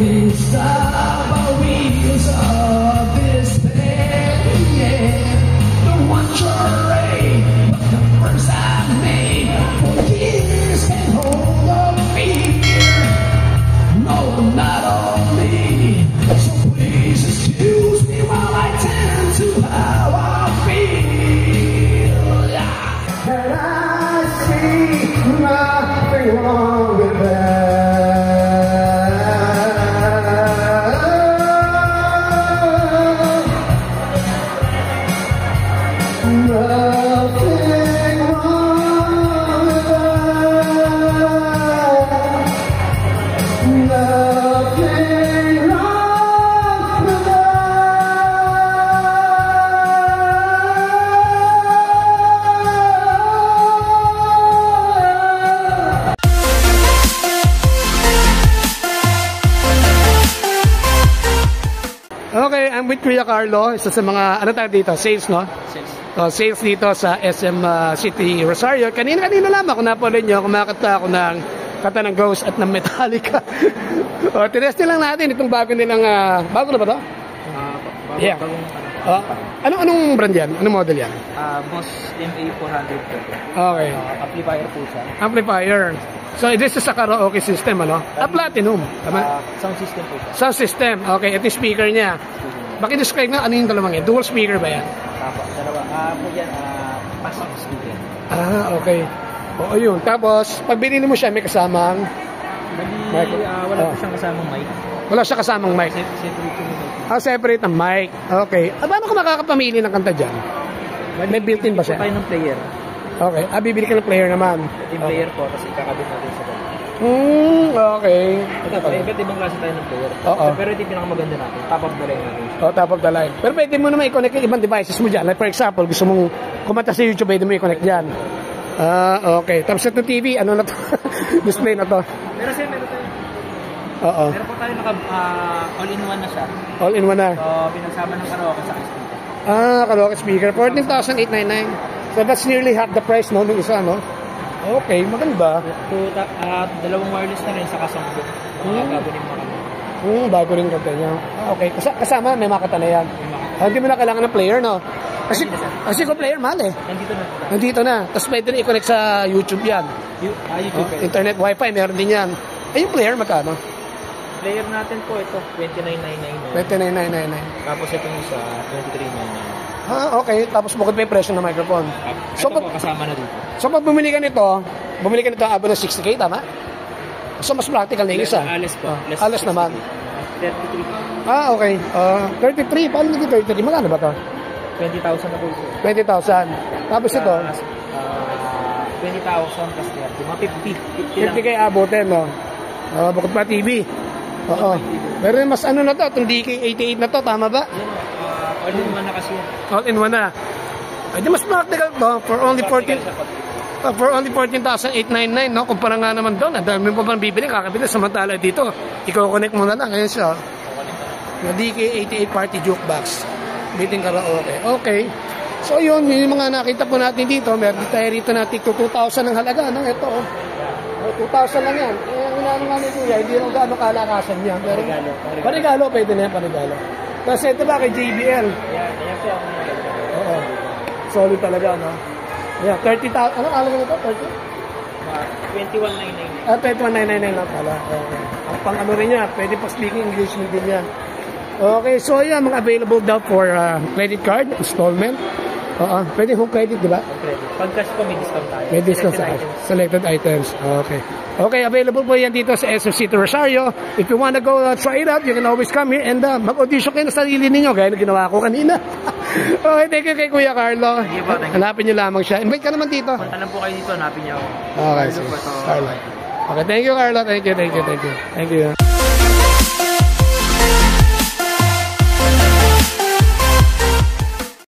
can't stop our wheels of despair. Yeah, the one charade, but the first I made for years can hold up fear. No, not on me. So please excuse me while I tend to how I feel. And I see nothing wrong with that. Nothing wrong with that. Nothing wrong with that. Okay, I'm with Kuya Carlo. Isa sa mga, ano tayo dito? Sales, no? Sales dito sa SM City Rosario. Kanina lang ako napanood nyo, kumakanta ako ng kanta ng Ghost at ng Metallica. Tinestin lang natin itong bago nilang, bago na ba to? Yeah. Anong brand yan? Anong model yan? Boss MA400 po. Okay. Amplifier po siya. Amplifier. So, this is a karaoke system, ano? Platinum. Tama? Sound system po siya. Sound system. Okay, ito yung speaker niya. Bakit-describe nga ano yung dalawang yan? Dual speaker ba yan? Dalawa. Po yan, passive speaker. Okay. Oo, yun. Tapos, pag binili mo siya, may kasamang mic. Wala po siyang kasamang mic. Wala siya kasamang mic. Separate po mic. Separate ang mic. Okay. Paano ka makakapamili ng kanta dyan? May built-in ba siya? Tayo ng player. Okay. Bibili ka ng player naman. Yung player po, tapos ikakabit natin sa bag. Okay. Iba't ibang klase tayo ng player. Oo. Pero ito yung pinakamaganda natin. Top of the line natin. Top of the line. Pero pwede mo naman i-connect yung ibang devices mo dyan. Like for example, gusto mong kumanta sa YouTube, pwede mo i-connect dyan. Okay. Tapos ito TV, ano na to? Display na to. Pero sir, meron tayo. Oo. Meron po tayo all-in-one na siya. All-in-one na. So, pinagsama ng karaoke sa speaker. Karaoke speaker. 14,899. So that's nearly half the price, no? Nung isa, no? Okay, maganda. Dalawang wireless na rin sa kasanggo. Bago rin mga kanta. Bago rin kanta niya. Okay. Kasama, may makata na yan. Hindi mo na kailangan ng player, no? Kasi kung player, mahal eh. Nandito na. Tapos pwede rin i-connect sa YouTube yan. YouTube. Internet, wifi, meron din yan. Yung player, magkano? Player natin po ito, 29,999. 29,999. Tapos itong isa, 23,999. Okay. Tapos bukod pa yung presyo ng microphone. So, ito po kasama na dito. So, pag bumili ka nito abo ng 60K, tama? So, mas practical na yung isa. Alas po. Alas naman. 33. Okay. 33. Paano naging 33? Magkano ba to? 20,000 na po ito. 20,000. Tapos ito? 20,000 plus 30. 50K abutin, no? Bukod pa TV. Oo. Pero mas ano na to? Itong DK88 na to, tama ba? All-in-one na kasi. All-in-one na. Ay, mas practical to for only 14,899, no? Kumpara nga naman doon. Ang dami mo pa bibili, kakabili. Samantala dito, i-connect mo na lang. Ngayon siya. Na DK88 Party Jukebox. Biting karaoke. Okay. So yun, yung mga nakita po natin dito. Meron tayo rito na 2,000 ang halaga. No? Ito, 2,000 lang yan. Ang inano nga nito yan, hindi lang gaano kalakasan yan. Pero, panigalo, pwede na yan, panigalo. Tapos ito ba kay JBL? Yan po ang Oo. Solid talaga, no? Yeah, 30,000. Ano kalaga nito? 30? 21,999. 21,999 lang pala. Okay. Ang pang ano rin niya, pwede pa speaking English din yan. Okay, so yan, mga available daw for credit card, installment. Pwede home credit, di ba? Pag cash po, may discount tayo. May discount sa selected items. Okay. Okay, available po yan dito sa SM City Rosario. If you wanna go try it out, you can always come here and mag-audition kayo sa sarili ninyo, gaya na ginawa ko kanina. Okay, thank you kay Kuya Carlo. Hanapin nyo lamang siya. Invite ka naman dito. Punta lang po kayo dito, hanapin nyo ako. Okay, Carlo. Okay, thank you, Carlo. Thank you.